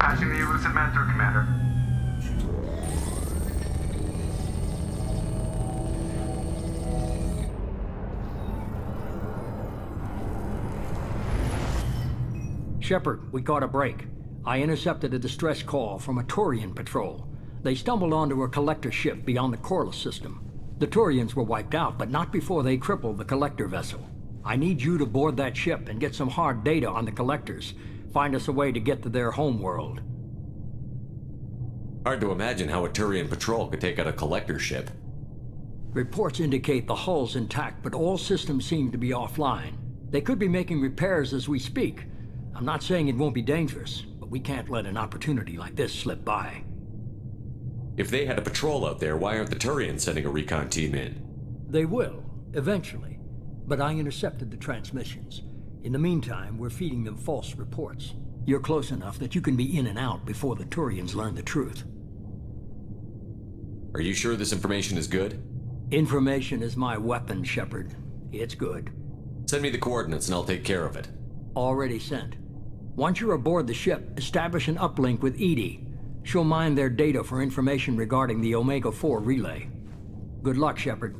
Patching the elusive man through, Commander. Shepard, we caught a break. I intercepted a distress call from a Turian patrol. They stumbled onto a collector ship beyond the Corliss system. The Turians were wiped out, but not before they crippled the collector vessel. I need you to board that ship and get some hard data on the collectors. Find us a way to get to their homeworld. Hard to imagine how a Turian patrol could take out a collector ship. Reports indicate the hull's intact, but all systems seem to be offline. They could be making repairs as we speak. I'm not saying it won't be dangerous, but we can't let an opportunity like this slip by. If they had a patrol out there, why aren't the Turians sending a recon team in? They will, eventually. But I intercepted the transmissions. In the meantime, we're feeding them false reports. You're close enough that you can be in and out before the Turians learn the truth. Are you sure this information is good? Information is my weapon, Shepard. It's good. Send me the coordinates and I'll take care of it. Already sent. Once you're aboard the ship, establish an uplink with Edie. She'll mine their data for information regarding the Omega-4 relay. Good luck, Shepard.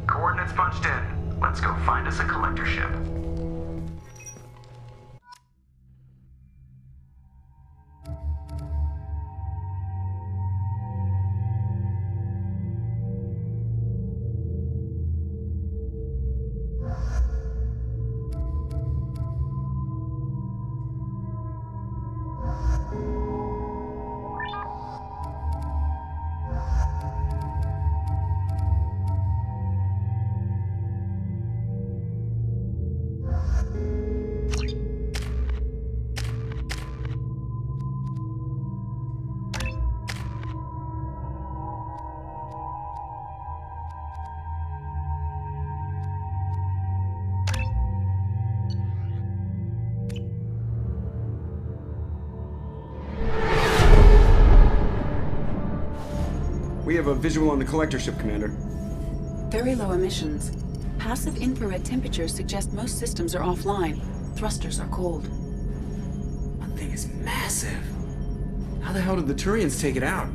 Coordinates punched in. Let's go find us a collector ship. We have a visual on the collector ship, Commander. Very low emissions. Passive infrared temperatures suggest most systems are offline. Thrusters are cold. That thing is massive. How the hell did the Turians take it out?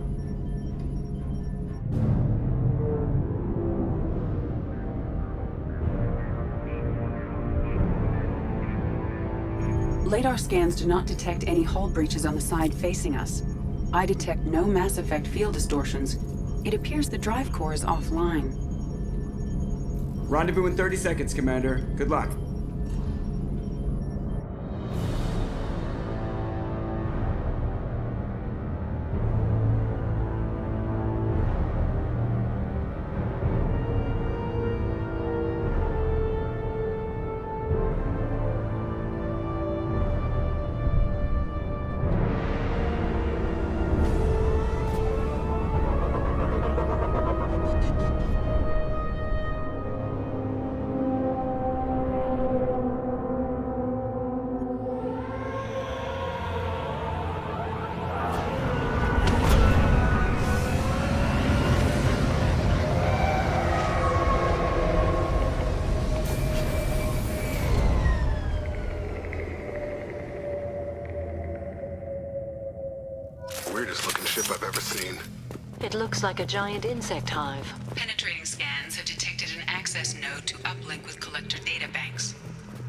Radar scans do not detect any hull breaches on the side facing us. I detect no mass effect field distortions. It appears the drive core is offline. Rendezvous in 30 seconds, Commander. Good luck. Weirdest looking ship I've ever seen. It looks like a giant insect hive. Penetrating scans have detected an access node to uplink with collector databanks.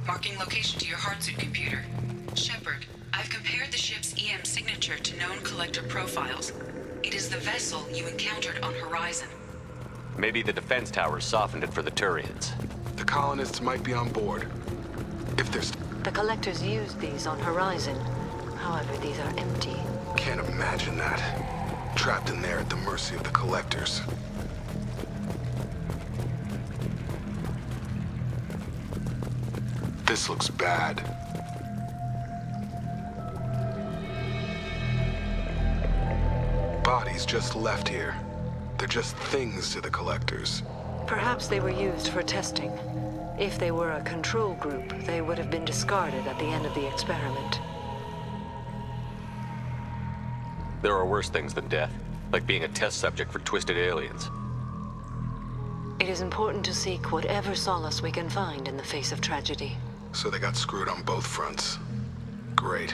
Marking location to your hardsuit computer. Shepard, I've compared the ship's EM signature to known collector profiles. It is the vessel you encountered on Horizon. Maybe the defense towers softened it for the Turians. The colonists might be on board. If there's... The collectors used these on Horizon. However, these are empty. Can't imagine that. Trapped in there at the mercy of the collectors. This looks bad. Bodies just left here. They're just things to the collectors. Perhaps they were used for testing. If they were a control group, they would have been discarded at the end of the experiment. There are worse things than death, like being a test subject for twisted aliens. It is important to seek whatever solace we can find in the face of tragedy. So they got screwed on both fronts. Great.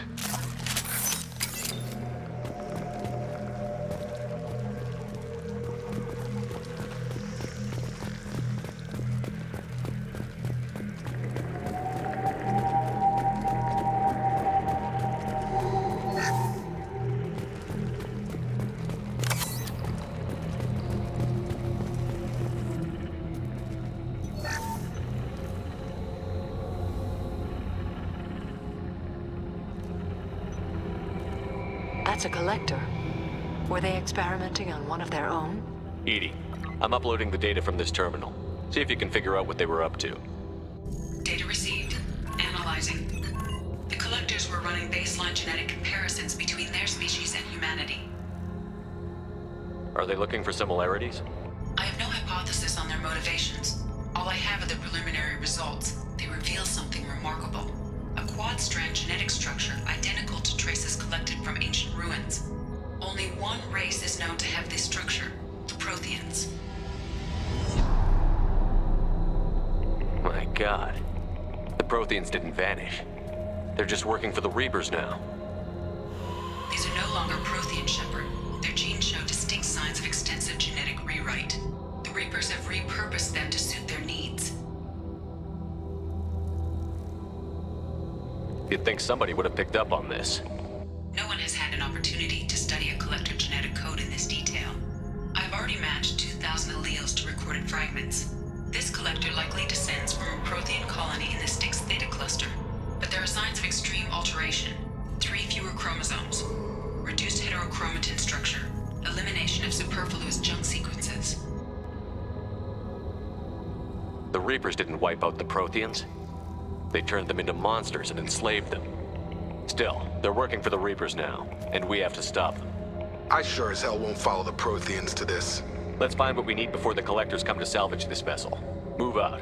That's a collector. Were they experimenting on one of their own? Edie, I'm uploading the data from this terminal. See if you can figure out what they were up to. Data received. Analyzing. The collectors were running baseline genetic comparisons between their species and humanity. Are they looking for similarities? I have no hypothesis on their motivations. All I have are the preliminary results. They reveal something remarkable. A quad-strand genetic structure identical to traces collected from ancient ruins. Only one race is known to have this structure, the Protheans. My God. The Protheans didn't vanish. They're just working for the Reapers now. These are no longer Prothean, Shepard. Their genes show distinct signs of extensive genetic rewrite. The Reapers have repurposed them to suit their needs. You'd think somebody would have picked up on this. No one has had an opportunity to study a collector genetic code in this detail. I've already matched 2,000 alleles to recorded fragments. This collector likely descends from a Prothean colony in the Styx Theta cluster, but there are signs of extreme alteration. 3 fewer chromosomes, reduced heterochromatin structure, elimination of superfluous junk sequences. The Reapers didn't wipe out the Protheans. They turned them into monsters and enslaved them. Still, they're working for the Reapers now, and we have to stop them. I sure as hell won't follow the Protheans to this. Let's find what we need before the Collectors come to salvage this vessel. Move out.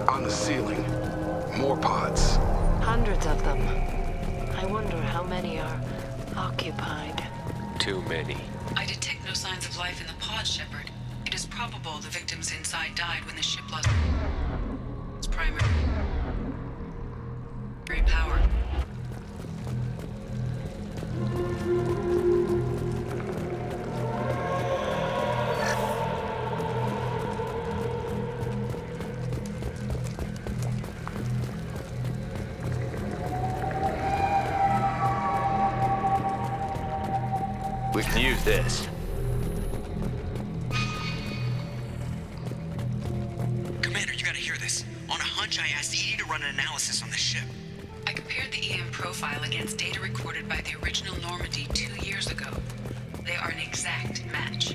On the ceiling, more pods. Hundreds of them. I wonder how many are occupied. Too many. I detect no signs of life in the pod, Shepard. It is probable the victims inside died when the ship lost its primary power. We can use this. Commander, you gotta hear this. On a hunch, I asked Edie to run an analysis on the ship. I compared the EM profile against data recorded by the original Normandie 2 years ago. They are an exact match.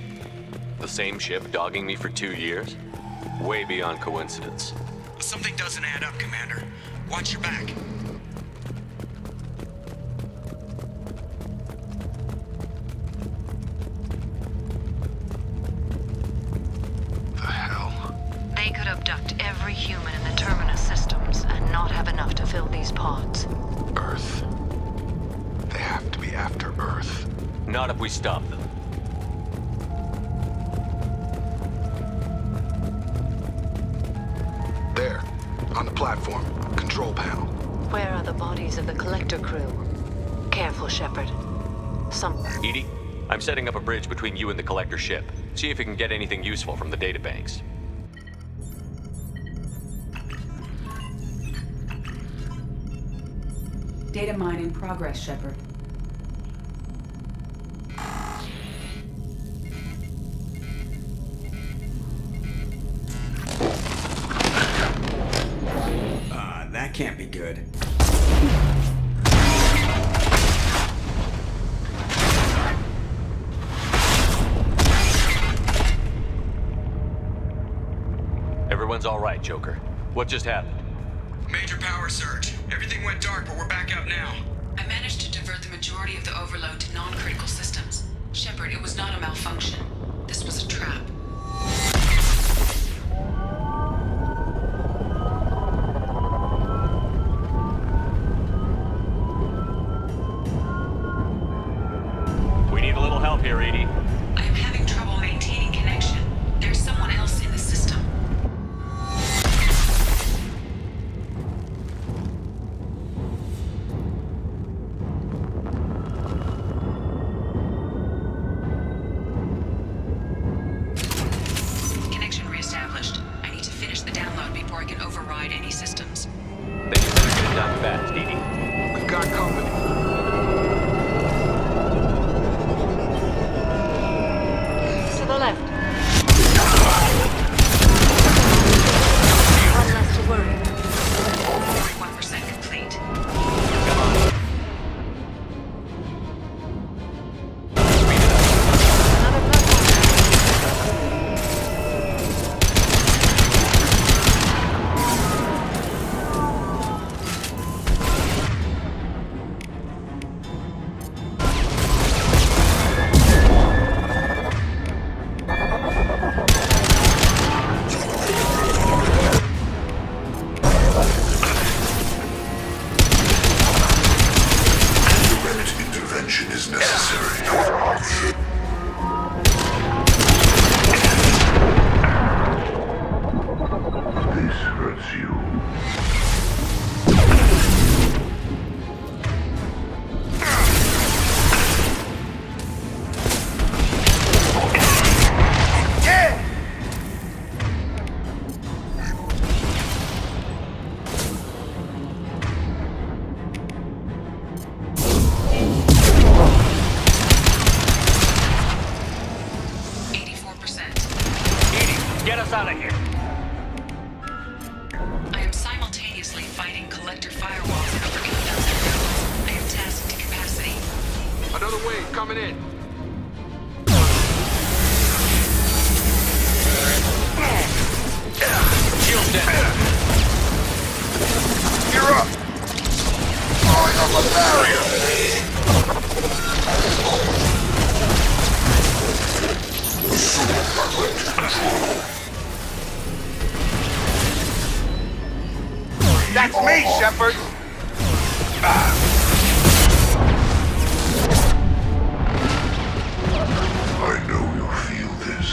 The same ship dogging me for 2 years? Way beyond coincidence. Something doesn't add up, Commander. Watch your back. The hell? They could abduct every human in the Terminus systems and not have enough to fill these pods. Earth. They have to be after Earth. Not if we stop them. There, on the platform, control panel. Where are the bodies of the collector crew? Careful, Shepard. Edie, I'm setting up a bridge between you and the Collector ship. See if you can get anything useful from the databanks. Data mine in progress, Shepard. good. Everyone's all right, Joker. What just happened? Major power surge. Everything went dark, but we're back out now. I managed to divert the majority of the overload to non-critical systems. Shepard, it was not a malfunction. This was a trap. We need a little help here, Edie. I am having trouble maintaining connection. There's someone else in the system. Connection reestablished. I need to finish the download before I can override any systems. Then you better get it done fast, Edie. We've got company. To the left. One less to worry. 41% complete. Come on. Another platform. Direct intervention is necessary. This hurts you. Get us out of here. I am simultaneously fighting collector firewalls and overcome those. I am tasked to capacity. Another wave coming in. Shield down. You're up. Falling on the barrier. That's me, Shepard. I know you feel this.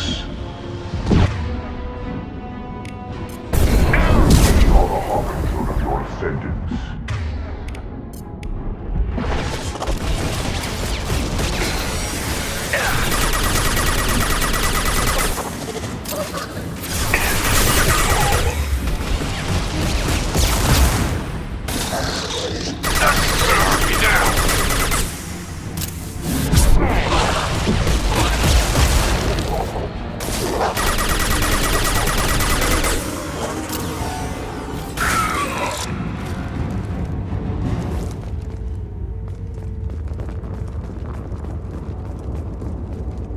You're the harbinger of your ascendance.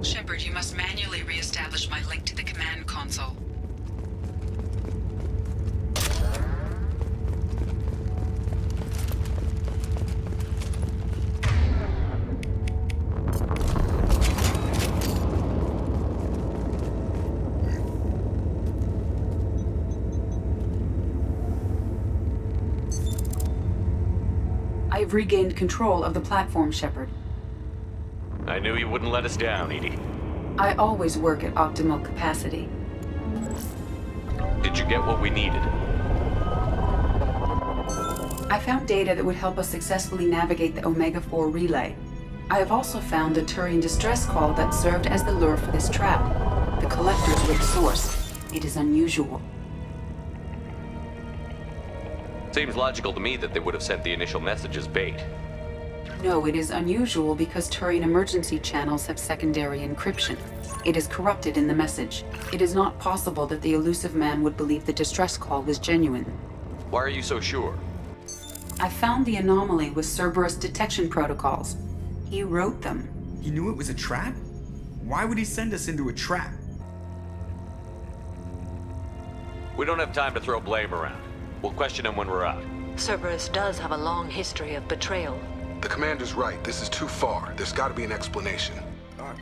Shepard, you must manually reestablish my link to the command console. I've regained control of the platform, Shepard. I knew you wouldn't let us down, Edie. I always work at optimal capacity. Did you get what we needed? I found data that would help us successfully navigate the Omega-4 relay. I have also found a Turian distress call that served as the lure for this trap. The Collectors were the source. It is unusual. Seems logical to me that they would have sent the initial message as bait. No, it is unusual because Turian emergency channels have secondary encryption. It is corrupted in the message. It is not possible that the elusive man would believe the distress call was genuine. Why are you so sure? I found the anomaly with Cerberus detection protocols. He wrote them. He knew it was a trap? Why would he send us into a trap? We don't have time to throw blame around. We'll question him when we're out. Cerberus does have a long history of betrayal. The commander's right. This is too far. There's got to be an explanation.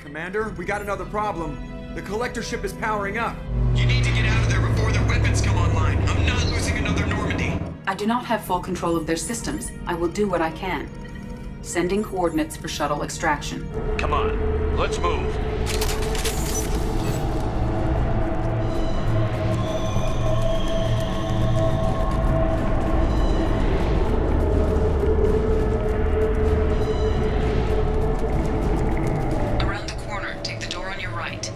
Commander, we got another problem. The collector ship is powering up. You need to get out of there before their weapons come online. I'm not losing another Normandy. I do not have full control of their systems. I will do what I can. Sending coordinates for shuttle extraction. Come on, let's move. Around the corner, take the door on your right.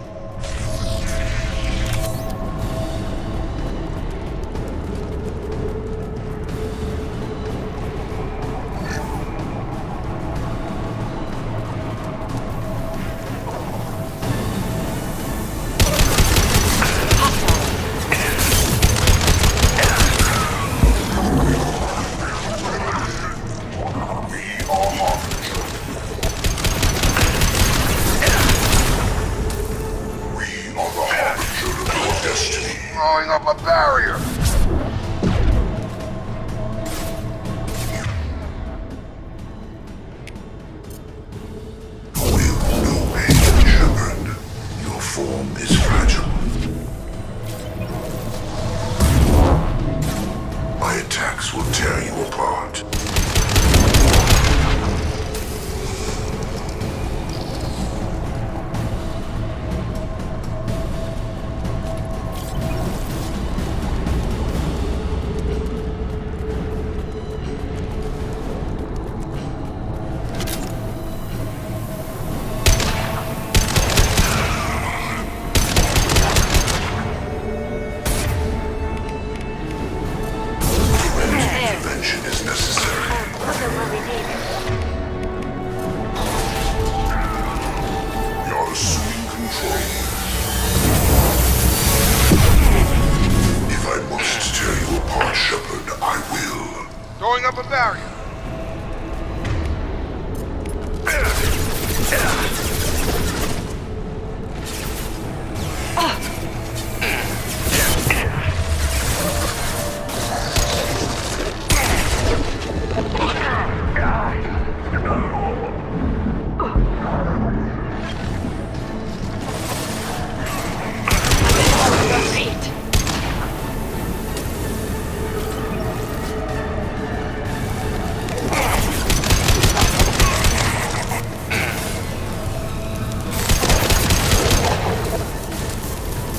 Throwing up a barrier. No pain, Shepard. Your form is fragile. My attacks will tear you apart. Intervention is necessary. You're assuming control. If I must tear you apart, Shepard, I will. Throwing up a barrier.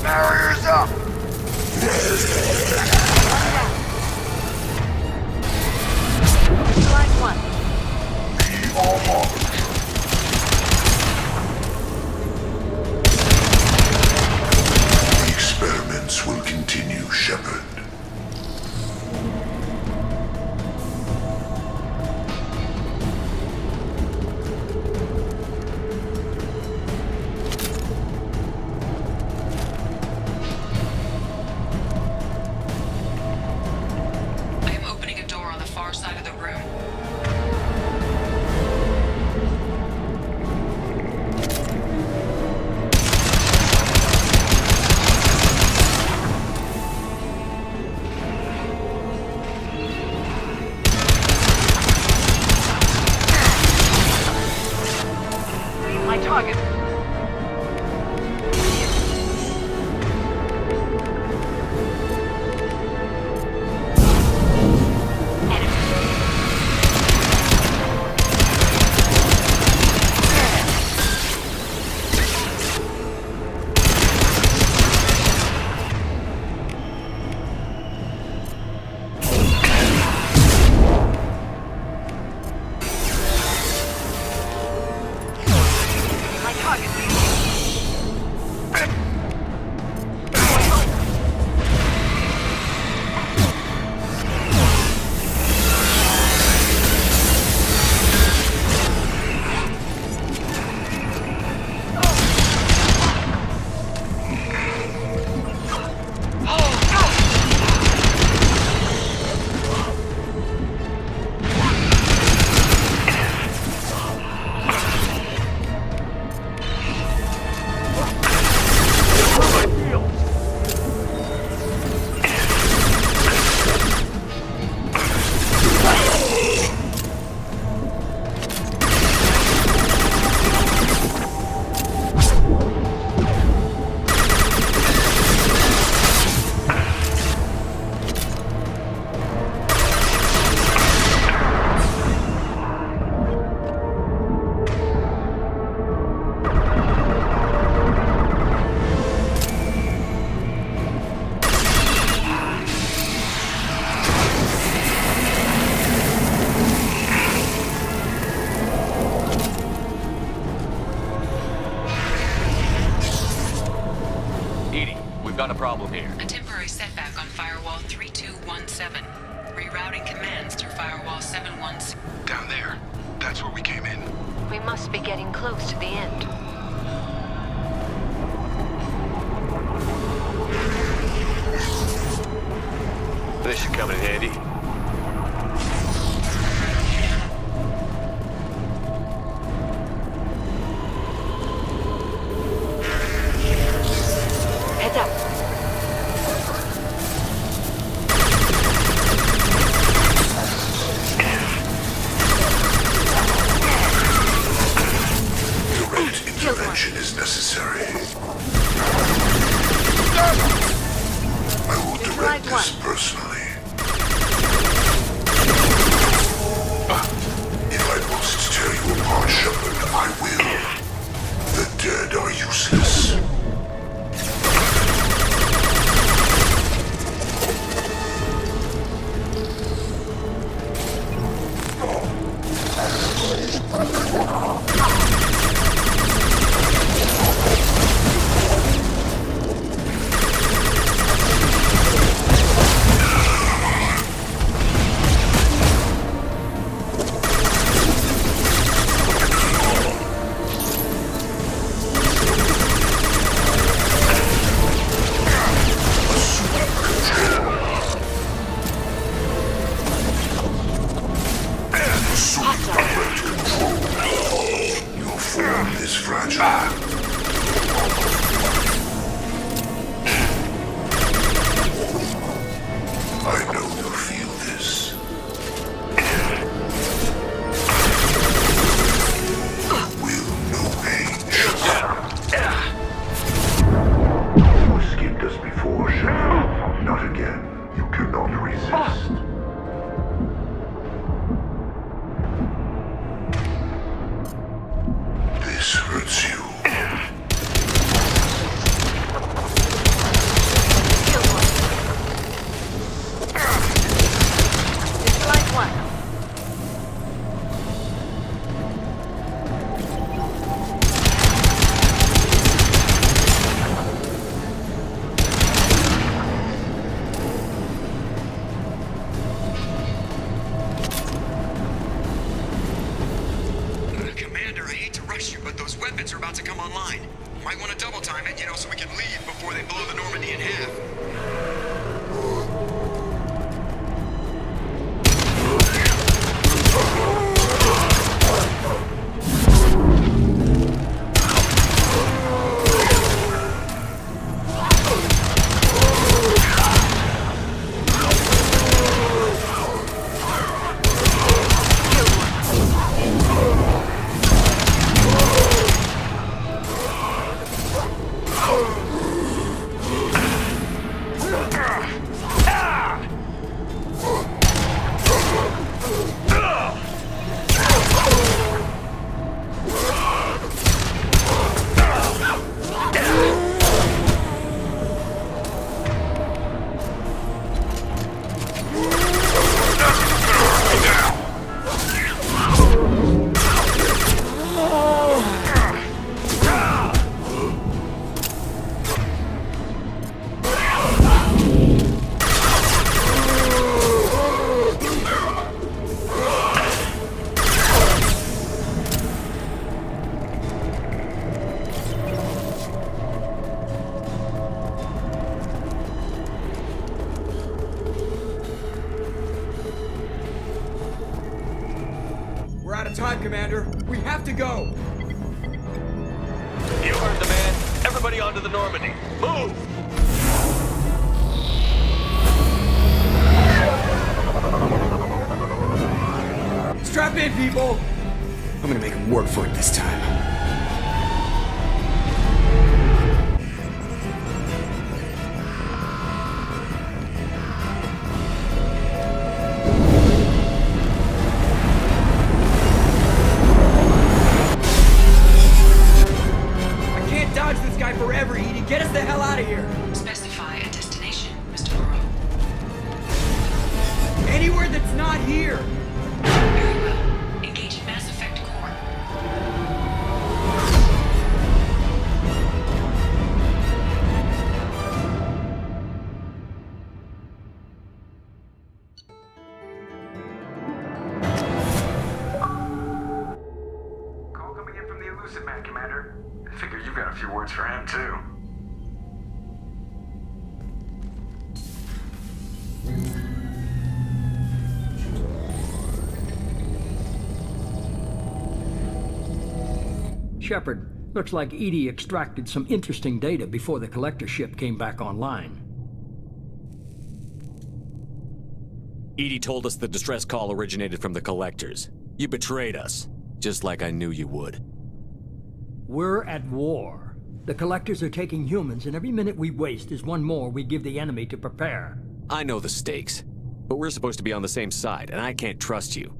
Barriers up. Line one. Be all harmony. The experiments will continue, Shepard. we've got a problem here. A temporary setback on firewall 3217. Rerouting commands through firewall 716. Down there. That's where we came in. We must be getting close to the end. This should come in handy. Heads up. Direct intervention is necessary. I will direct this personally. If I must tear you apart, Shepard, I will. The dead are useless. So we can leave before they blow the Normandie in half. Time, Commander. We have to go. You heard the man. Everybody onto the Normandie. Move! Strap in, people. I'm gonna make them work for it this time. Forever, Edie. Get us the hell out of here. Specify a destination, Mr. Moreau. Anywhere that's not here. Very well. Engaging Mass Effect core. Shepard, looks like Edie extracted some interesting data before the collector ship came back online. Edie told us the distress call originated from the collectors. You betrayed us, just like I knew you would. We're at war. The collectors are taking humans, and every minute we waste is one more we give the enemy to prepare. I know the stakes, but we're supposed to be on the same side, and I can't trust you.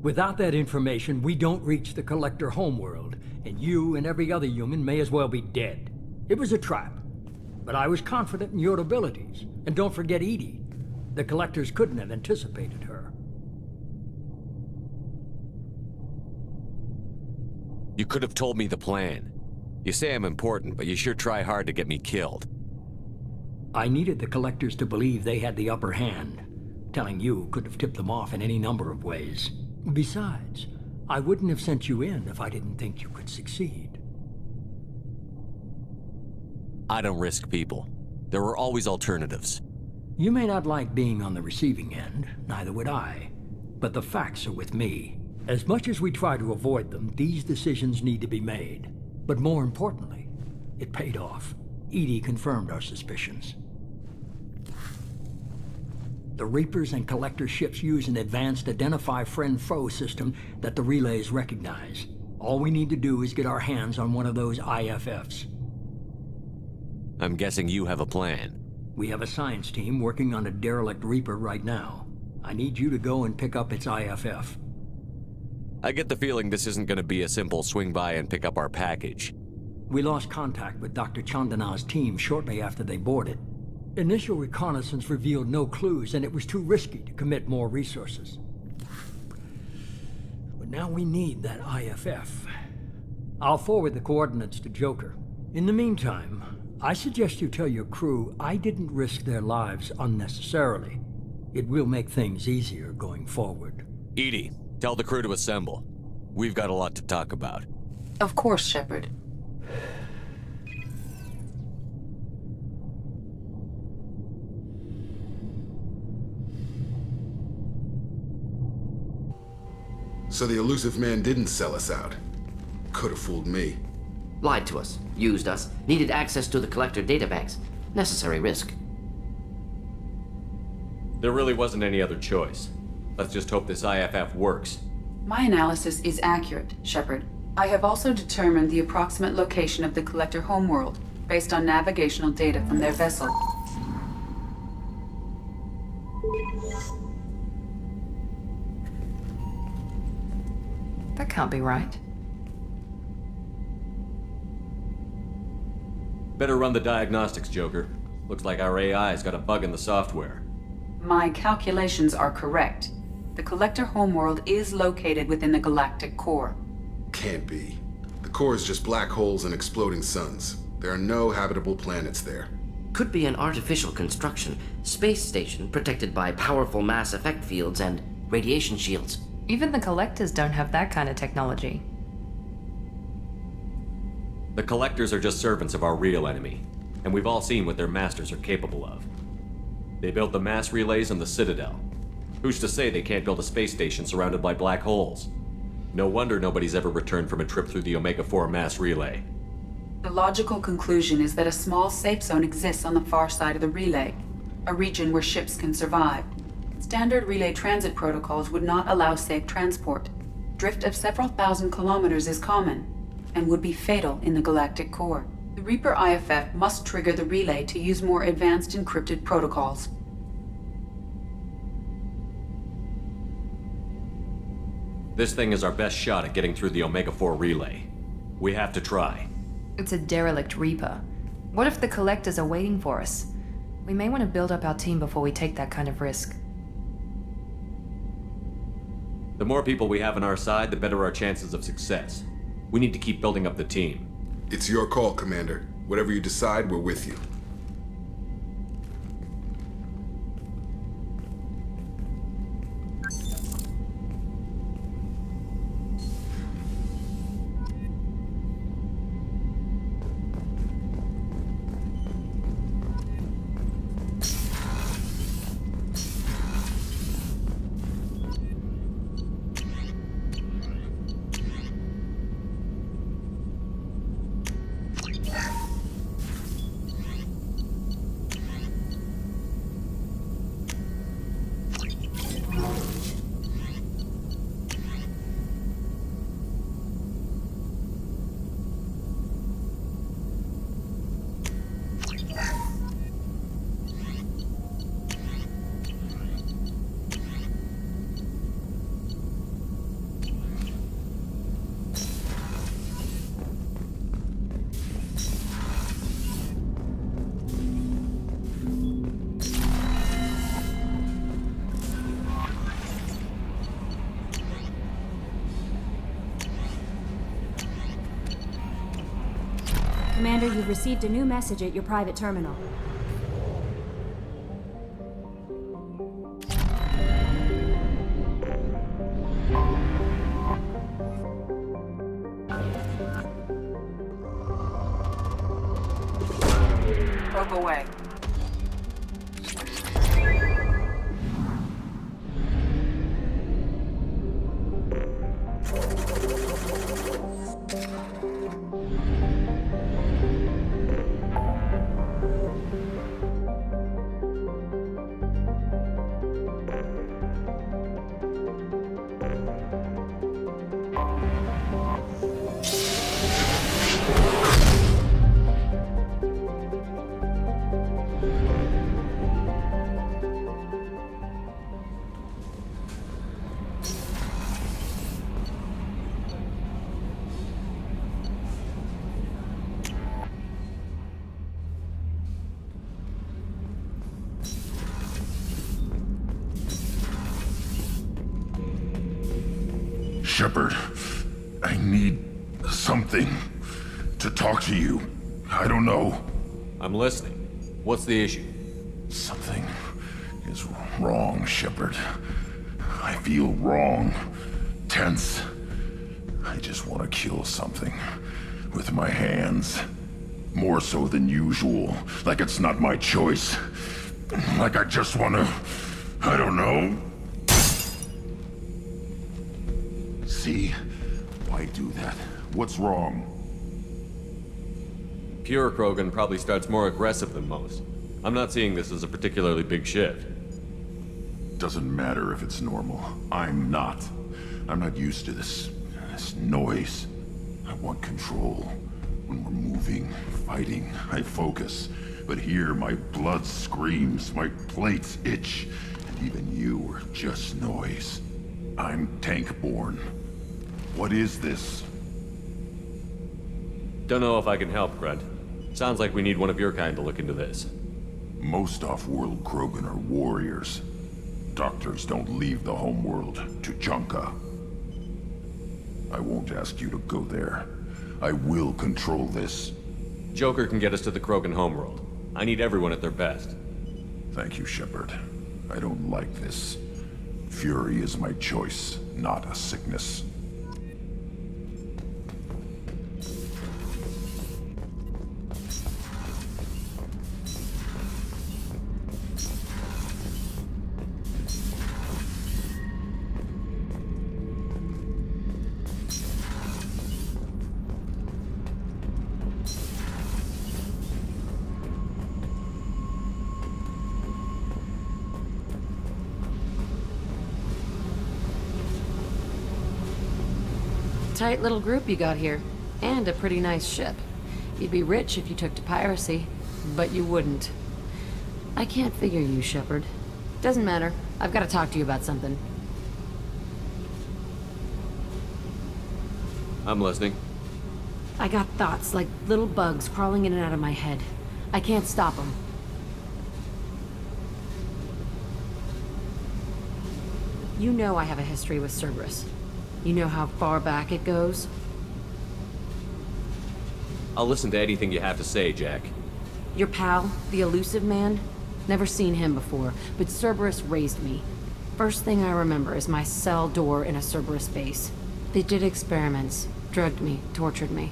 Without that information, we don't reach the collector homeworld, and you and every other human may as well be dead. It was a trap, but I was confident in your abilities. And don't forget Edie. The collectors couldn't have anticipated her. You could have told me the plan. You say I'm important, but you sure try hard to get me killed. I needed the collectors to believe they had the upper hand. Telling you could have tipped them off in any number of ways. Besides, I wouldn't have sent you in if I didn't think you could succeed. I don't risk people. There are always alternatives. You may not like being on the receiving end, neither would I. But the facts are with me. As much as we try to avoid them, these decisions need to be made. But more importantly, it paid off. Edie confirmed our suspicions. The Reapers and Collector ships use an advanced identify friend-foe system that the relays recognize. All we need to do is get our hands on one of those IFFs. I'm guessing you have a plan. We have a science team working on a derelict Reaper right now. I need you to go and pick up its IFF. I get the feeling this isn't going to be a simple swing by and pick up our package. We lost contact with Dr. Chandana's team shortly after they boarded. Initial reconnaissance revealed no clues, and it was too risky to commit more resources. But now we need that IFF. I'll forward the coordinates to Joker. In the meantime, I suggest you tell your crew I didn't risk their lives unnecessarily. It will make things easier going forward. Edie, tell the crew to assemble. We've got a lot to talk about. Of course, Shepard. So the elusive man didn't sell us out. Could have fooled me. Lied to us, used us, needed access to the collector databanks. Necessary risk. There really wasn't any other choice. Let's just hope this IFF works. My analysis is accurate, Shepard. I have also determined the approximate location of the collector homeworld, based on navigational data from their vessel. That can't be right. Better run the diagnostics, Joker. Looks like our AI's got a bug in the software. My calculations are correct. The collector homeworld is located within the galactic core. Can't be. The core is just black holes and exploding suns. There are no habitable planets there. Could be an artificial construction, space station protected by powerful mass effect fields and radiation shields. Even the collectors don't have that kind of technology. The collectors are just servants of our real enemy, and we've all seen what their masters are capable of. They built the mass relays on the Citadel. Who's to say they can't build a space station surrounded by black holes? No wonder nobody's ever returned from a trip through the Omega-4 mass relay. The logical conclusion is that a small safe zone exists on the far side of the relay, a region where ships can survive. Standard relay transit protocols would not allow safe transport. Drift of several thousand kilometers is common, and would be fatal in the galactic core. The Reaper IFF must trigger the relay to use more advanced encrypted protocols. This thing is our best shot at getting through the Omega-4 relay. We have to try. It's a derelict Reaper. What if the collectors are waiting for us? We may want to build up our team before we take that kind of risk. The more people we have on our side, the better our chances of success. We need to keep building up the team. It's your call, Commander. Whatever you decide, we're with you. Commander, you've received a new message at your private terminal. Probe away. Shepard, I need something to talk to you. I don't know. I'm listening. What's the issue? Something is wrong, Shepard. I feel wrong, tense. I just want to kill something with my hands. More so than usual. Like it's not my choice. Like I just want to... I don't know. See? Why do that? What's wrong? Pure Krogan probably starts more aggressive than most. I'm not seeing this as a particularly big shift. Doesn't matter if it's normal. I'm not. I'm not used to this noise. I want control. When we're moving, fighting, I focus. But here, my blood screams, my plates itch, and even you are just noise. I'm tank-born. What is this? Don't know if I can help, Grunt. Sounds like we need one of your kind to look into this. Most off-world Krogan are warriors. Doctors don't leave the homeworld to Junka. I won't ask you to go there. I will control this. Joker can get us to the Krogan homeworld. I need everyone at their best. Thank you, Shepard. I don't like this. Fury is my choice, not a sickness. Tight little group you got here, and a pretty nice ship. You'd be rich if you took to piracy, but you wouldn't. I can't figure you, Shepard. Doesn't matter. I've got to talk to you about something. I'm listening. I got thoughts like little bugs crawling in and out of my head. I can't stop them. You know I have a history with Cerberus. You know how far back it goes? I'll listen to anything you have to say, Jack. Your pal, the elusive man? Never seen him before, but Cerberus raised me. First thing I remember is my cell door in a Cerberus base. They did experiments, drugged me, tortured me.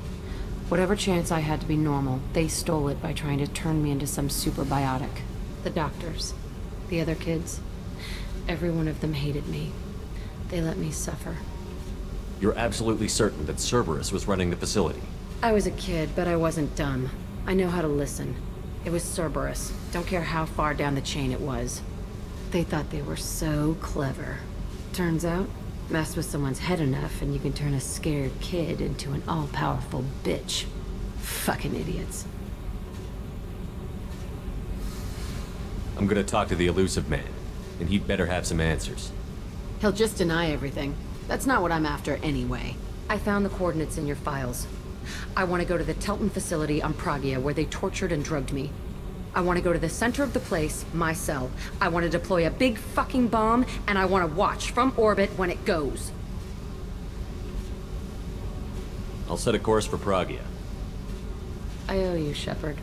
Whatever chance I had to be normal, they stole it by trying to turn me into some superbiotic. The doctors, the other kids, every one of them hated me. They let me suffer. You're absolutely certain that Cerberus was running the facility? I was a kid, but I wasn't dumb. I know how to listen. It was Cerberus. Don't care how far down the chain it was. They thought they were so clever. Turns out, mess with someone's head enough and you can turn a scared kid into an all-powerful bitch. Fucking idiots. I'm gonna talk to the elusive man, and he'd better have some answers. He'll just deny everything. That's not what I'm after anyway. I found the coordinates in your files. I want to go to the Telton facility on Pragia where they tortured and drugged me. I want to go to the center of the place, my cell. I want to deploy a big fucking bomb, and I want to watch from orbit when it goes. I'll set a course for Pragia. I owe you, Shepard.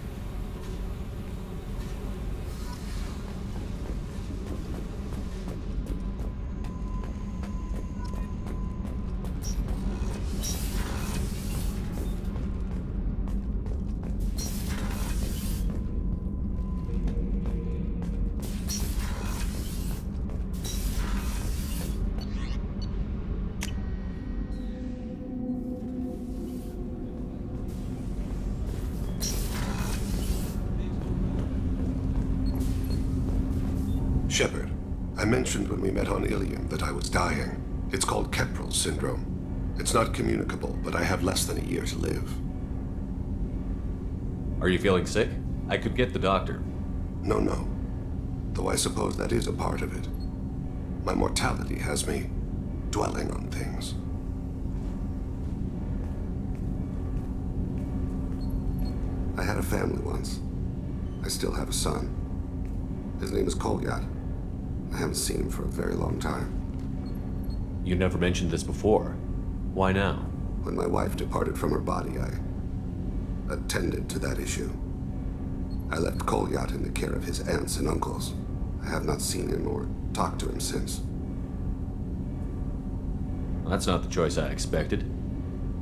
Shepard, I mentioned when we met on Ilium that I was dying. It's called Kepral's syndrome. It's not communicable, but I have less than a year to live. Are you feeling sick? I could get the doctor. No. Though I suppose that is a part of it. My mortality has me dwelling on things. I had a family once. I still have a son. His name is Kolyat. I haven't seen him for a very long time. You never mentioned this before. Why now? When my wife departed from her body, I attended to that issue. I left Kolyat in the care of his aunts and uncles. I have not seen him or talked to him since. That's not the choice I expected.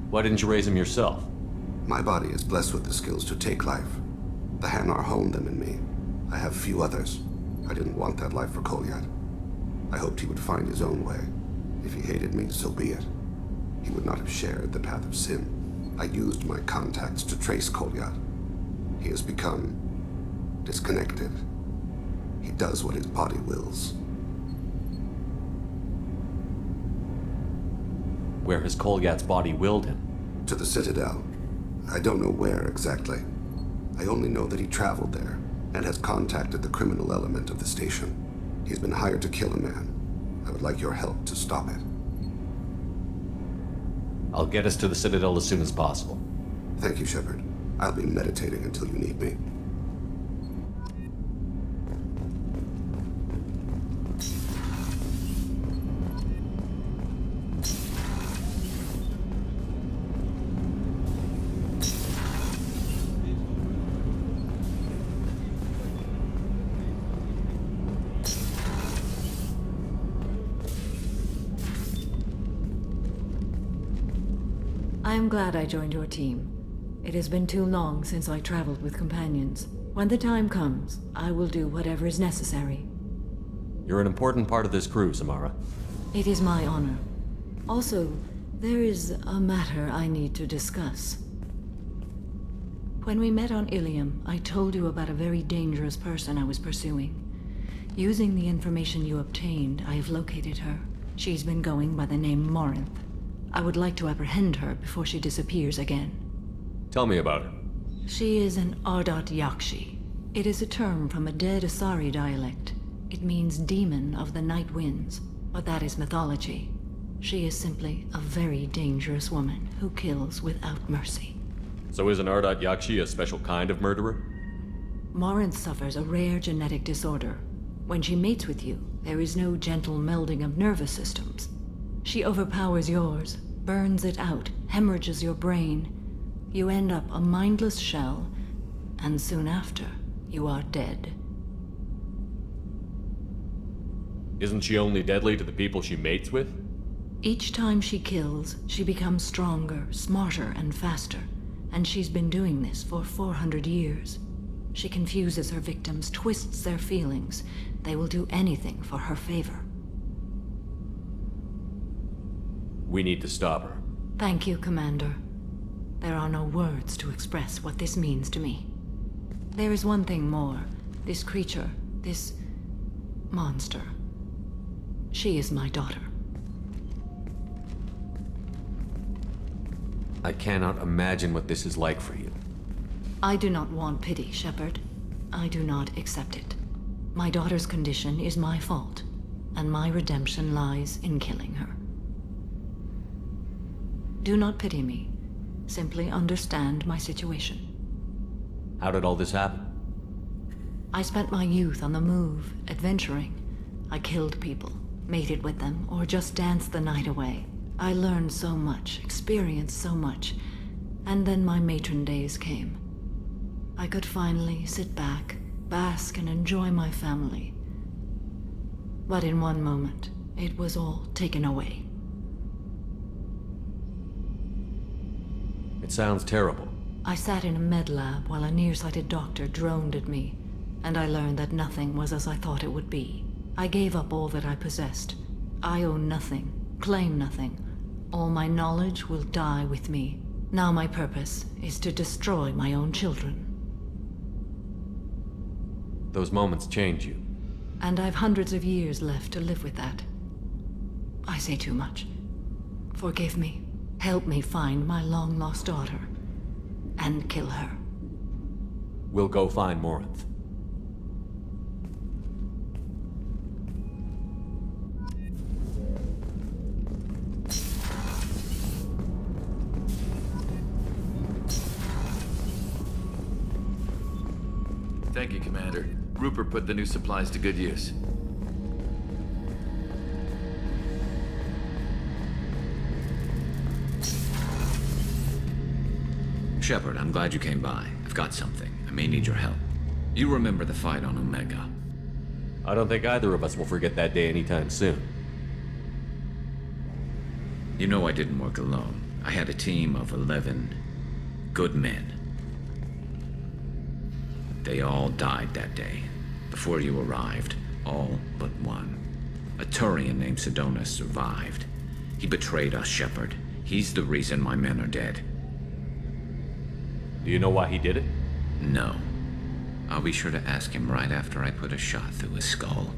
Why didn't you raise him yourself? My body is blessed with the skills to take life. The Hanar honed them in me. I have few others. I didn't want that life for Kolyat. I hoped he would find his own way. If he hated me, so be it. He would not have shared the path of sin. I used my contacts to trace Kolyat. He has become disconnected. He does what his body wills. Where has Kolyat's body willed him? To the Citadel. I don't know where exactly. I only know that he traveled there and has contacted the criminal element of the station. He's been hired to kill a man. I would like your help to stop it. I'll get us to the Citadel as soon as possible. Thank you, Shepard. I'll be meditating until you need me. I'm glad I joined your team. It has been too long since I traveled with companions. When the time comes, I will do whatever is necessary. You're an important part of this crew, Samara. It is my honor. Also, there is a matter I need to discuss. When we met on Ilium, I told you about a very dangerous person I was pursuing. Using the information you obtained, I have located her. She's been going by the name Morinth. I would like to apprehend her before she disappears again. Tell me about her. She is an Ardat Yakshi. It is a term from a dead Asari dialect. It means demon of the night winds, but that is mythology. She is simply a very dangerous woman who kills without mercy. So is an Ardat Yakshi a special kind of murderer? Morinth suffers a rare genetic disorder. When she mates with you, there is no gentle melding of nervous systems. She overpowers yours, burns it out, hemorrhages your brain. You end up a mindless shell, and soon after, you are dead. Isn't she only deadly to the people she mates with? Each time she kills, she becomes stronger, smarter, and faster. And she's been doing this for 400 years. She confuses her victims, twists their feelings. They will do anything for her favor. We need to stop her. Thank you, Commander. There are no words to express what this means to me. There is one thing more. This creature, this monster. She is my daughter. I cannot imagine what this is like for you. I do not want pity, Shepard. I do not accept it. My daughter's condition is my fault, and my redemption lies in killing her. Do not pity me. Simply understand my situation. How did all this happen? I spent my youth on the move, adventuring. I killed people, mated with them, or just danced the night away. I learned so much, experienced so much, and then my matron days came. I could finally sit back, bask, and enjoy my family. But in one moment, it was all taken away. It sounds terrible. I sat in a med lab while a nearsighted doctor droned at me, and I learned that nothing was as I thought it would be. I gave up all that I possessed. I own nothing, claim nothing. All my knowledge will die with me. Now my purpose is to destroy my own children. Those moments change you. And I've hundreds of years left to live with that. I say too much. Forgive me. Help me find my long-lost daughter. And kill her. We'll go find Morinth. Thank you, Commander. Rupert put the new supplies to good use. Shepard, I'm glad you came by. I've got something. I may need your help. You remember the fight on Omega? I don't think either of us will forget that day anytime soon. You know I didn't work alone. I had a team of 11 good men. They all died that day, before you arrived, all but one. A Turian named Sidonis survived. He betrayed us, Shepard. He's the reason my men are dead. Do you know why he did it? No. I'll be sure to ask him right after I put a shot through his skull.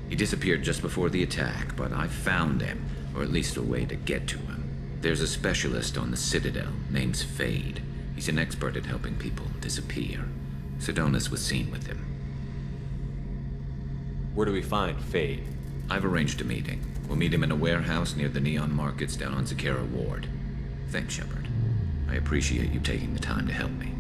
He disappeared just before the attack, but I found him, or at least a way to get to him. There's a specialist on the Citadel, named Fade. He's an expert at helping people disappear. Sidonis was seen with him. Where do we find Fade? I've arranged a meeting. We'll meet him in a warehouse near the Neon Markets down on Zakera Ward. Thanks, Shepard. I appreciate you taking the time to help me.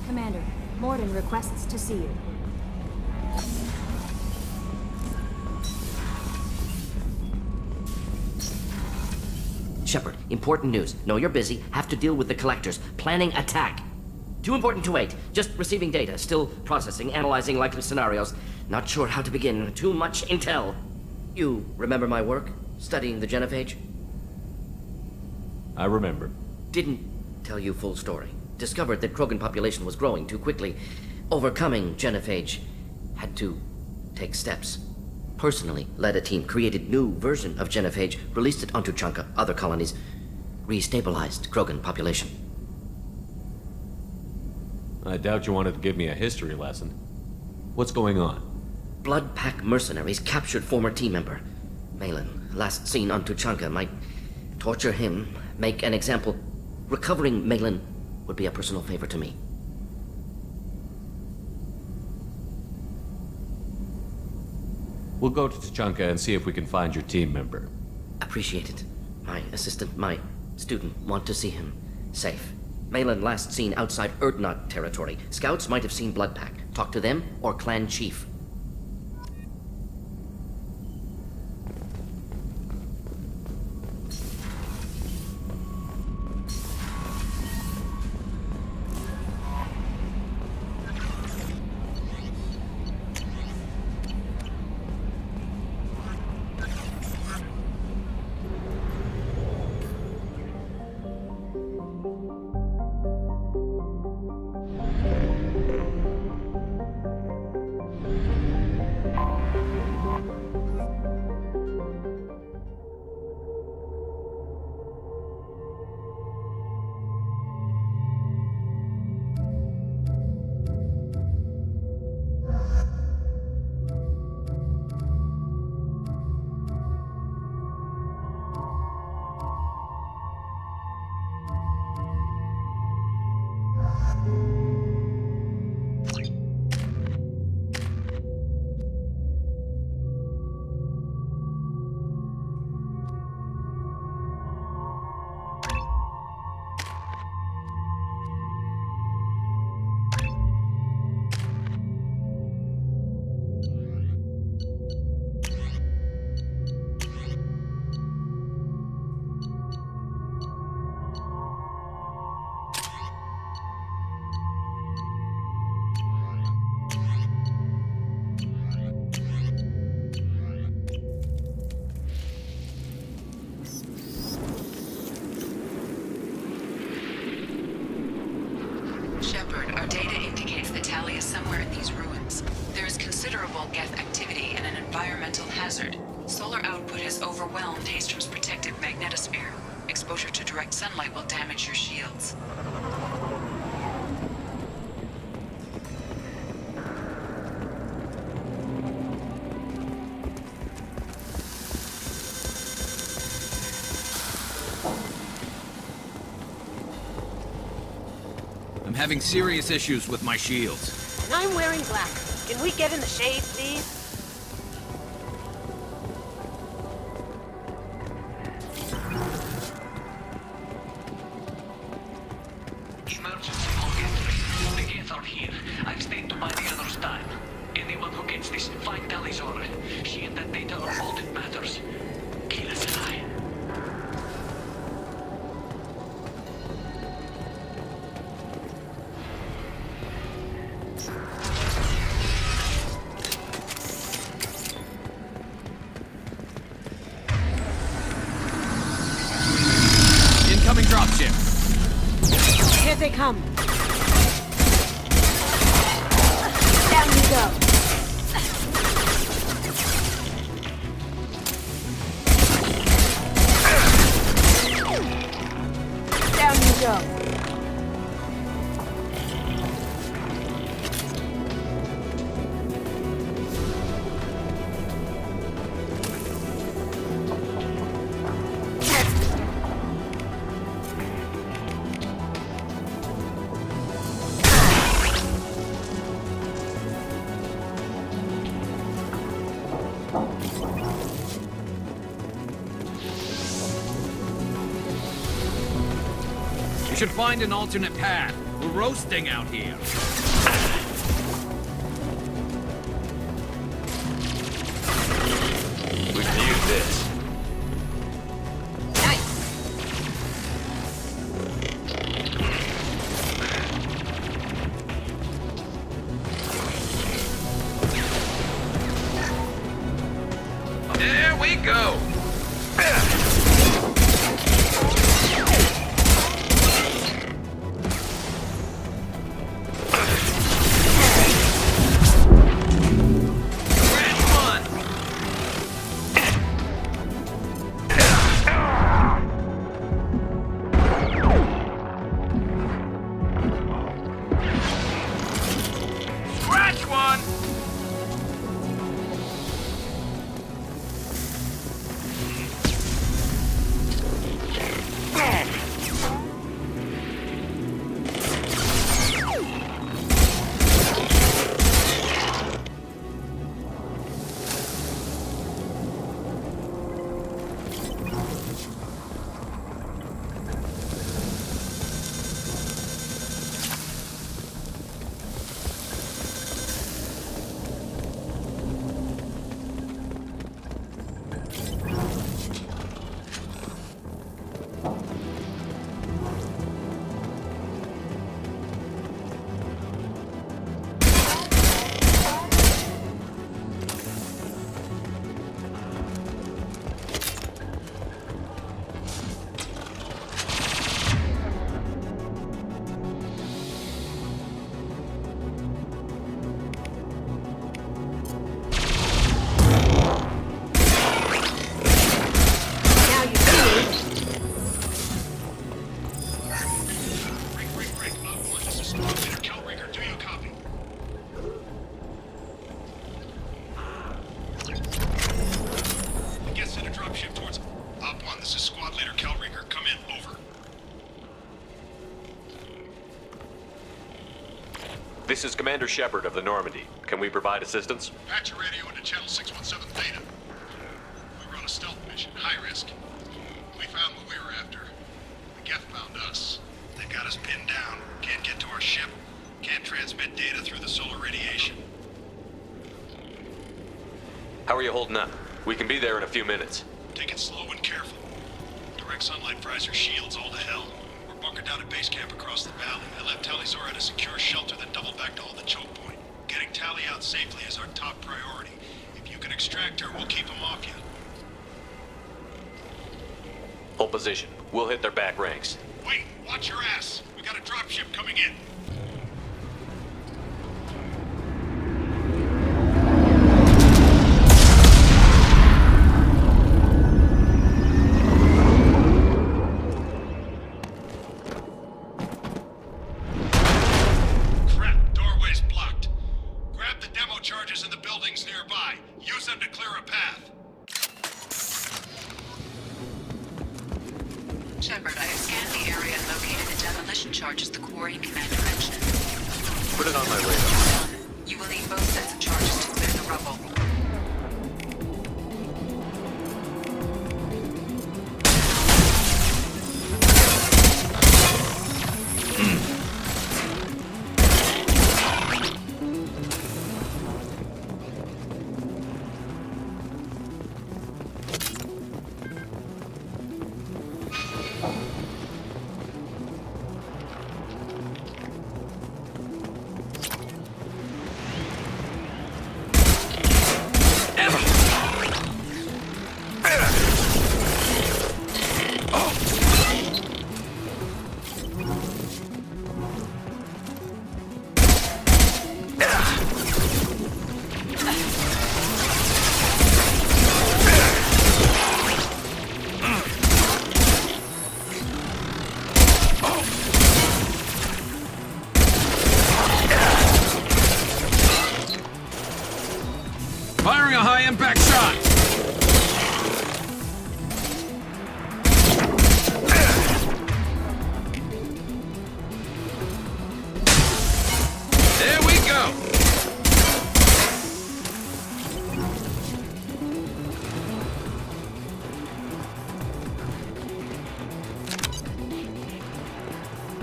Commander, Morden requests to see you. Shepard, important news. Know you're busy. Have to deal with the collectors. Planning attack. Too important to wait. Just receiving data. Still processing, analyzing likely scenarios. Not sure how to begin. Too much intel. You remember my work? Studying the genophage? I remember. Didn't tell you full story. Discovered that Krogan population was growing too quickly. Overcoming genophage. Had to take steps. Personally led a team, created new version of genophage, released it onto Chunka, other colonies, restabilized Krogan population. I doubt you wanted to give me a history lesson. What's going on? Blood Pack mercenaries captured former team member. Malin, last seen on Tuchanka, might torture him, make an example. Recovering Malin would be a personal favor to me. We'll go to Tuchanka and see if we can find your team member. Appreciate it. My assistant, my student, want to see him safe. Malin last seen outside Erdnot territory. Scouts might have seen Blood Pack. Talk to them or clan chief. Geth activity and an environmental hazard. Solar output has overwhelmed Hastrom's protective magnetosphere. Exposure to direct sunlight will damage your shields. I'm having serious issues with my shields. And I'm wearing black. Can we get in the shade, please? Emergency on Geth. The Geth are here. I've stayed to buy the others time. Anyone who gets this, find Talizor. She and that data are all that matters. Kill us alive. Incoming dropship. Here they come. Down you go. Down you go. We should find an alternate path. We're roasting out here. We can use this. There we go. This is Commander Shepard of the Normandie. Can we provide assistance? Patch your radio into channel 617 Theta. We were on a stealth mission, high risk. We found what we were after. The Geth found us. They got us pinned down. Can't get to our ship. Can't transmit data through the solar radiation. How are you holding up? We can be there in a few minutes. Take it slow and careful. Direct sunlight fries your shields all to hell. We're bunkered down at base camp across the valley. I left Talizor at a secure shelter, then doubled back to hold the choke point. Getting Tally out safely is our top priority. If you can extract her, we'll keep them off you. Hold position. We'll hit their back ranks. Wait, watch your ass. We got a dropship coming in. buildings nearby. Use them to clear a path. Shepard, I have scanned the area and located the demolition charges the quarry commander mentioned. Put it on my radar. You will need both sets of charges to clear the rubble. Firing a high-impact shot! There we go!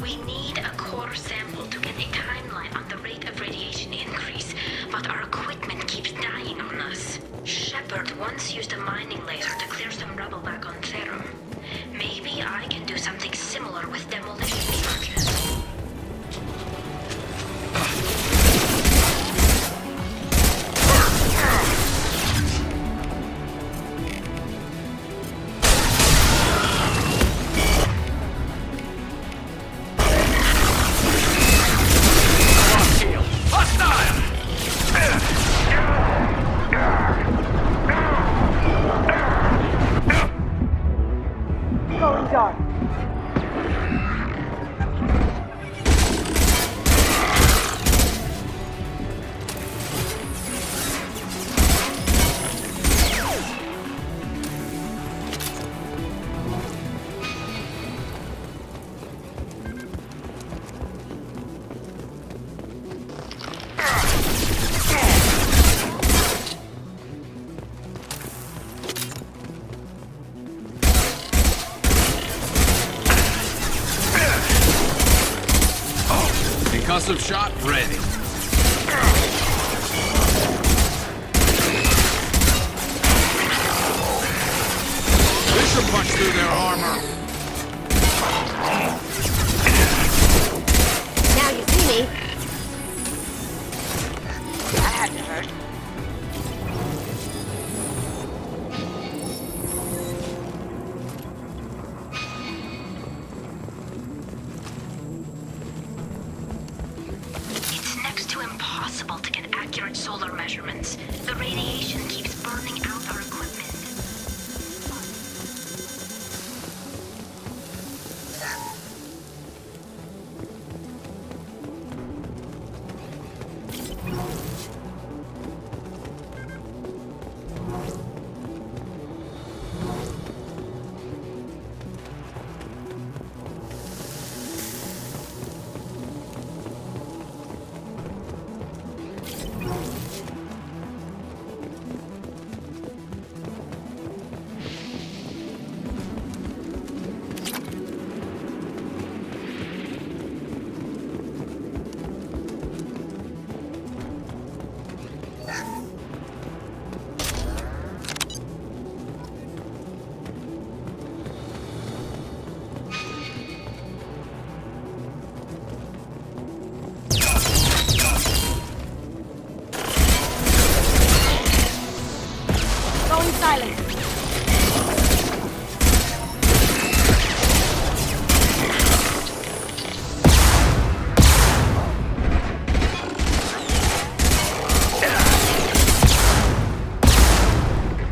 We need a core sample to get a timeline on the rate of radiation increase, but our equipment keeps dying on us. Shepard once used a mining laser to clear some rubble back on Therum. Maybe I can do something similar with demolition charges. Going dark. Concussive shot ready. This should punch through their armor. Now you see me. That had to hurt. It's next to impossible to get accurate solar measurements. The radiation keeps burning out our equipment. Going silent.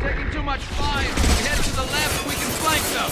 Taking too much fire. If we head to the left, we can flank them.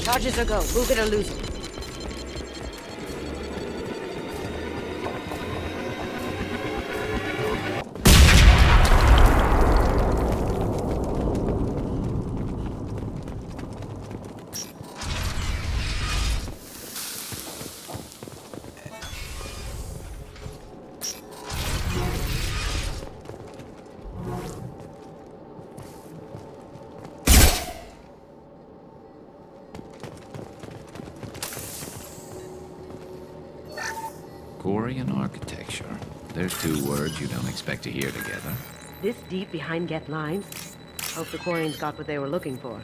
Charges or go. Move it or lose it. Quarian architecture. There's two words you don't expect to hear together. This deep behind Geth lines? Hope the Quarians got what they were looking for.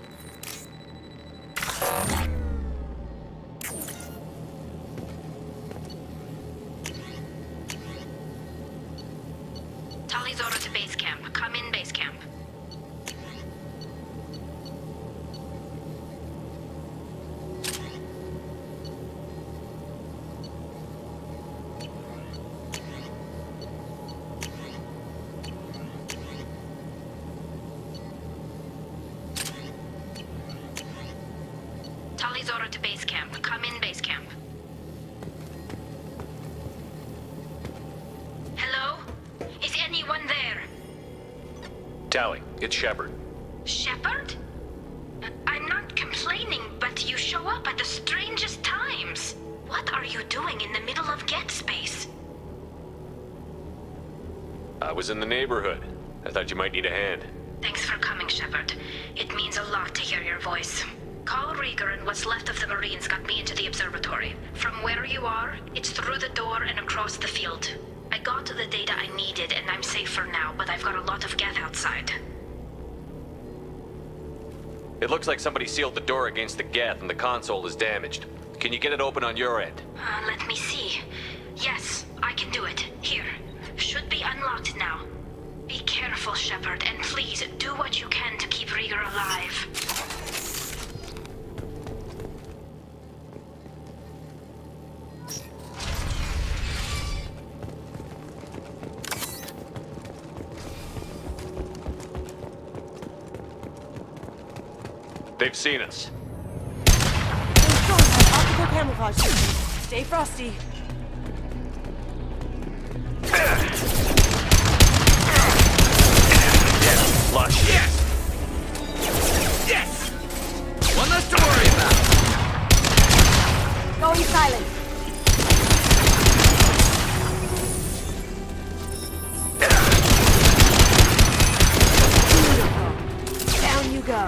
Tali's order to base camp. Come in base camp. Tali's order to base camp. Come in base camp. Hello? Is anyone there? Tally, it's Shepard. Shepard? I'm not complaining, but you show up at the strangest times. What are you doing in the middle of Geth space? I was in the neighborhood. I thought you might need a hand. Thanks for coming, Shepard. It means a lot to hear your voice. Call Rieger and what's left of the Marines got me into the observatory. From where you are, it's through the door and across the field. I got to the data I needed and I'm safe for now, but I've got a lot of Geth outside. It looks like somebody sealed the door against the Geth and the console is damaged. Can you get it open on your end? Let me see. Yes, I can do it. Here. Should be unlocked now. Be careful, Shepard, and please do what you can to keep Rieger alive. They've seen us. Optical camouflage. Stay frosty. Yes, flush. Yes! Yes! One less to worry about. Going silent. Beautiful. Down you go.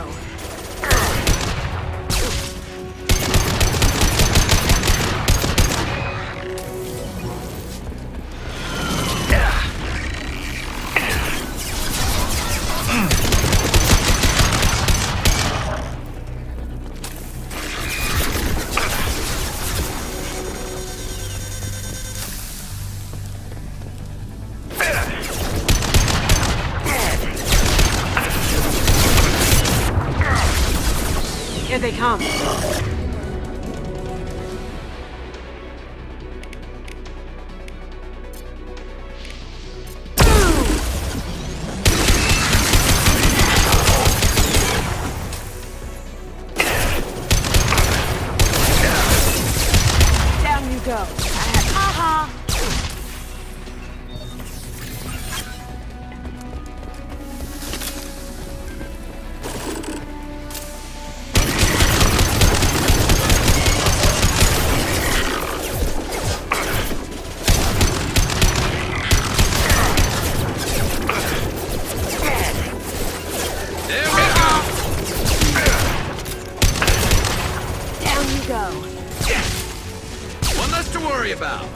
Here they come. Down you go. Aha! About.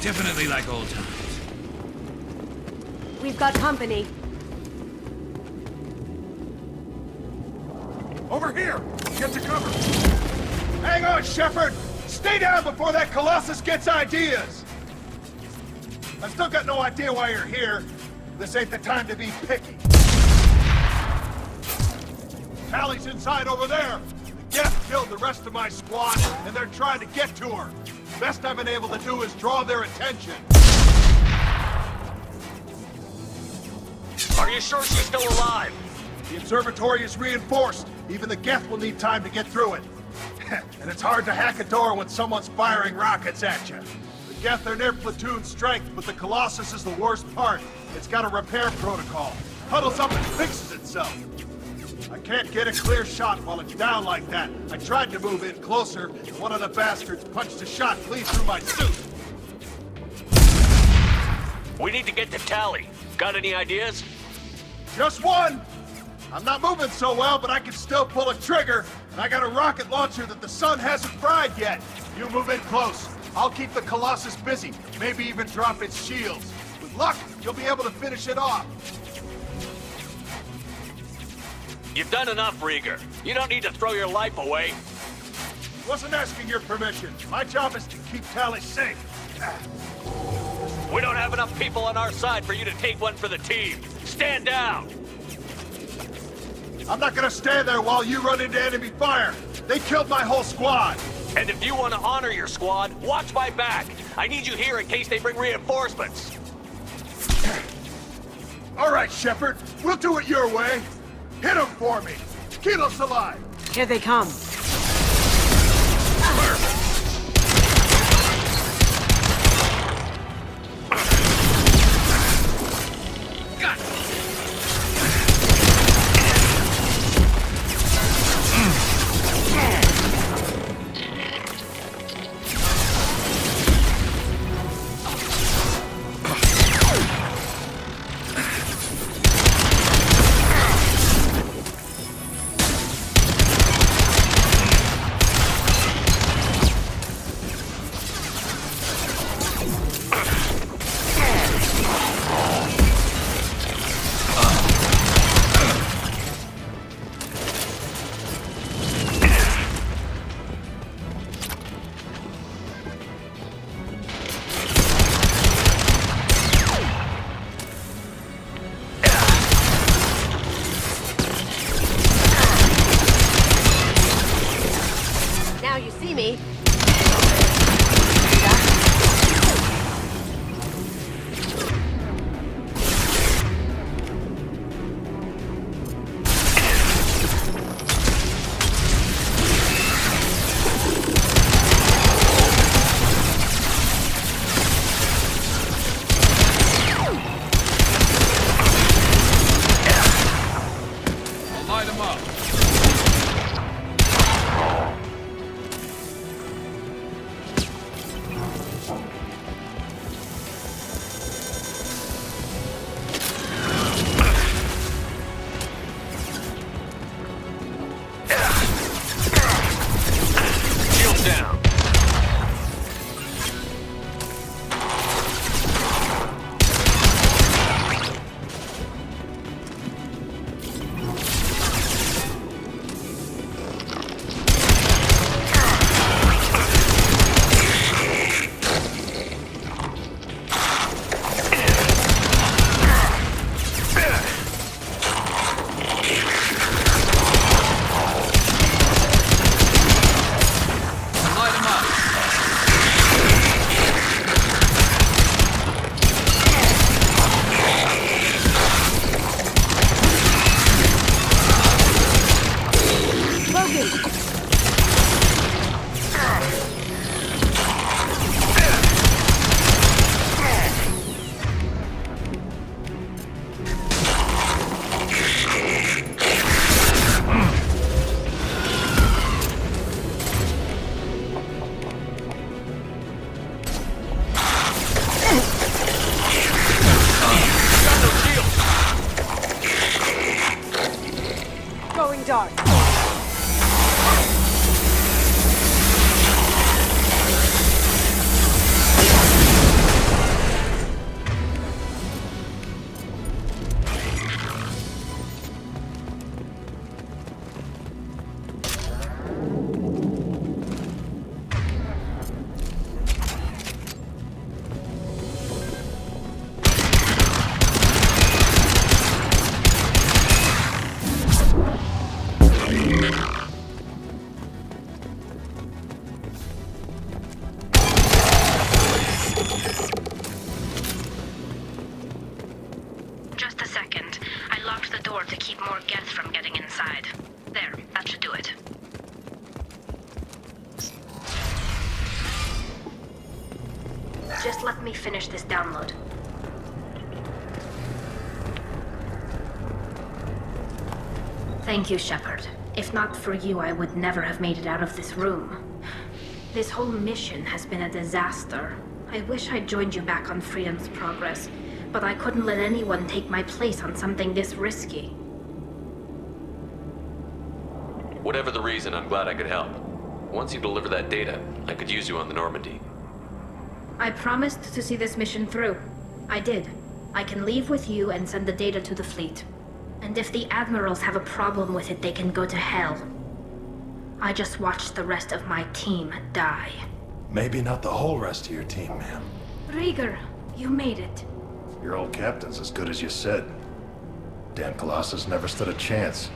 Definitely like old times. We've got company. Over here! Get to cover! Hang on, Shepard! Stay down before that Colossus gets ideas! I've still got no idea why you're here. This ain't the time to be picky. Tally's inside over there. The Geth killed the rest of my squad, and they're trying to get to her. Best I've been able to do is draw their attention. Are you sure she's still alive? The observatory is reinforced. Even the Geth will need time to get through it. And it's hard to hack a door when someone's firing rockets at you. The Geth are near platoon strength, but the Colossus is the worst part. It's got a repair protocol. Huddles up and fixes itself. I can't get a clear shot while it's down like that. I tried to move in closer, and one of the bastards punched a shot clean through my suit. We need to get to Tally. Got any ideas? Just one! I'm not moving so well, but I can still pull a trigger, and I got a rocket launcher that the sun hasn't fried yet. You move in close. I'll keep the Colossus busy, maybe even drop its shields. With luck, you'll be able to finish it off. You've done enough, Rieger. You don't need to throw your life away. Wasn't asking your permission. My job is to keep Tally safe. We don't have enough people on our side for you to take one for the team. Stand down! I'm not gonna stand there while you run into enemy fire. They killed my whole squad. And if you want to honor your squad, watch my back. I need you here in case they bring reinforcements. All right, Shepard. We'll do it your way. Hit them for me. Keep us alive. Here they come. Just let me finish this download. Thank you, Shepard. If not for you, I would never have made it out of this room. This whole mission has been a disaster. I wish I'd joined you back on Freedom's Progress, but I couldn't let anyone take my place on something this risky. Whatever the reason, I'm glad I could help. Once you deliver that data, I could use you on the Normandie. I promised to see this mission through. I did. I can leave with you and send the data to the fleet. And if the admirals have a problem with it, they can go to hell. I just watched the rest of my team die. Maybe not the whole rest of your team, ma'am. Rieger, you made it. Your old captain's as good as you said. Damn Colossus never stood a chance.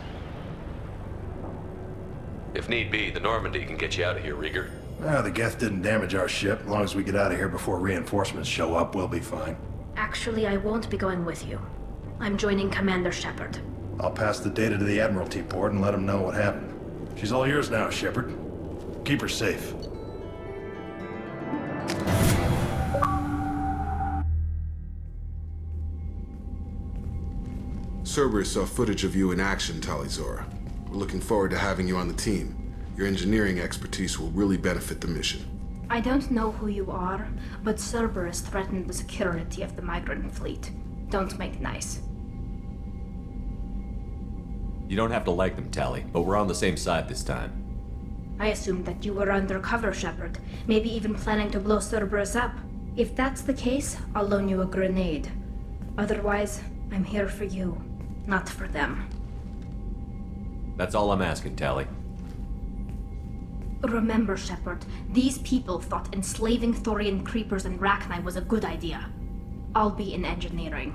If need be, the Normandie can get you out of here, Rieger. The Geth didn't damage our ship. As long as we get out of here before reinforcements show up, we'll be fine. Actually, I won't be going with you. I'm joining Commander Shepard. I'll pass the data to the Admiralty port and let them know what happened. She's all yours now, Shepard. Keep her safe. Cerberus saw footage of you in action, Talizora. We're looking forward to having you on the team. Your engineering expertise will really benefit the mission. I don't know who you are, but Cerberus threatened the security of the migrant fleet. Don't make nice. You don't have to like them, Tally, but we're on the same side this time. I assumed that you were undercover, Shepard. Maybe even planning to blow Cerberus up. If that's the case, I'll loan you a grenade. Otherwise, I'm here for you, not for them. That's all I'm asking, Tally. Remember, Shepard, these people thought enslaving Thorian creepers and Rachni was a good idea. I'll be in engineering.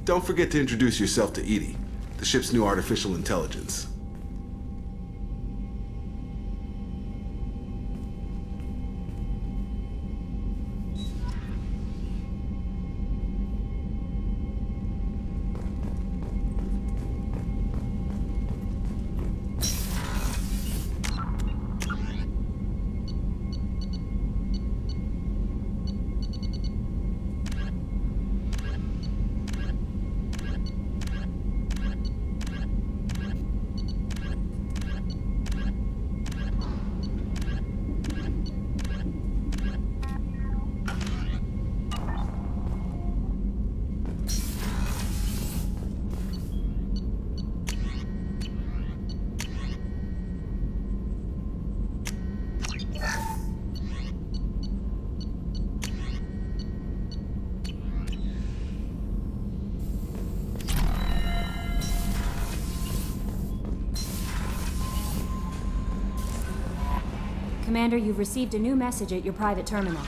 Don't forget to introduce yourself to Edie, the ship's new artificial intelligence. Commander, you've received a new message at your private terminal.